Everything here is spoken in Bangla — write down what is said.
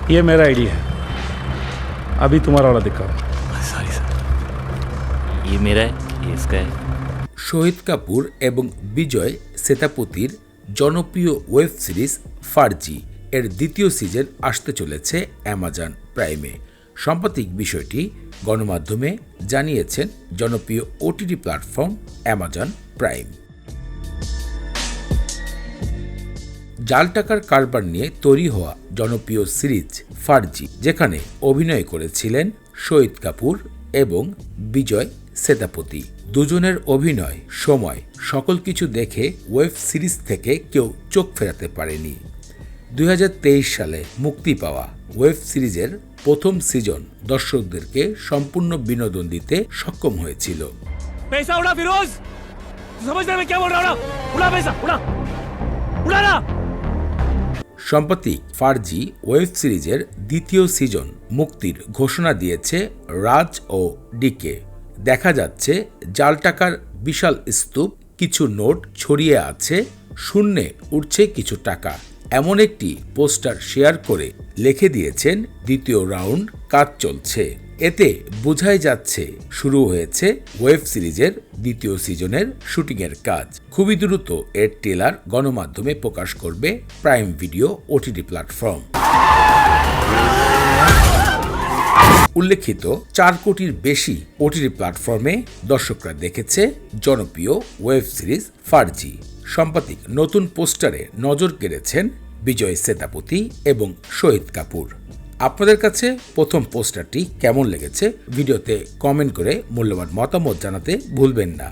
ये मेरा आइडिया है, अभी तुम्हारा वाला दिखाओ। सॉरी सर, ये मेरा है, ये इसका है। শহীদ কাপুর এবং বিজয় সেতাপতির জনপ্রিয় ওয়েব সিরিজ ফার্জি এর দ্বিতীয় সিজন আসতে চলেছে অ্যামাজন প্রাইমে। সাম্প্রতিক বিষয়টি গণমাধ্যমে জানিয়েছেন জনপ্রিয় ওটিটি প্ল্যাটফর্ম অ্যামাজন প্রাইম। জাল টাকার কারবার নিয়ে তৈরি হওয়া জনপ্রিয় সিরিজ ফার্জি, যেখানে অভিনয় করেছিলেন শহীদ কাপুর এবং বিজয় সেতাপতি। দুজনের অভিনয়, সময়, সকল কিছু দেখে ওয়েব সিরিজ থেকে কেউ চোখ ফেরাতে পারেনি। 2023 সালে মুক্তি পাওয়া ওয়েব সিরিজের প্রথম সিজন দর্শকদেরকে সম্পূর্ণ বিনোদন দিতে সক্ষম হয়েছিল। पैसा उड़ा फिरोज, समझ रहे मैं क्या बोल रहा हूँ? उड़ा पैसा, उड़ा उड़ा ना। সম্প্রতি ফার্জি ওয়েব সিরিজের দ্বিতীয় সিজন মুক্তির ঘোষণা দিয়েছে রাজ ও ডিকে। দেখা যাচ্ছে জাল টাকার বিশাল স্তূপ, কিছু নোট ছড়িয়ে আছে, শূন্যে উঠছে কিছু টাকা। এমন একটি পোস্টার শেয়ার করে লিখে দিয়েছেন দ্বিতীয় রাউন্ড কাজ চলছে। এতে বোঝাই যাচ্ছে শুরু হয়েছে ওয়েব সিরিজের দ্বিতীয় সিজনের শুটিংয়ের কাজ। খুবই দ্রুত এর ট্রেলার গণমাধ্যমে প্রকাশ করবে প্রাইম ভিডিও ওটিটি প্ল্যাটফর্ম। উল্লেখিত 4 কোটির বেশি ওটিটি প্ল্যাটফর্মে দর্শকরা দেখেছে জনপ্রিয় ওয়েব সিরিজ ফার্জি। সাম্প্রতিক নতুন পোস্টারে নজর কেড়েছেন বিজয় সেতাপতি এবং শহীদ কাপুর। আপনাদের কাছে প্রথম পোস্টারটি কেমন লেগেছে ভিডিওতে কমেন্ট করে মূল্যবান মতামত জানাতে ভুলবেন না।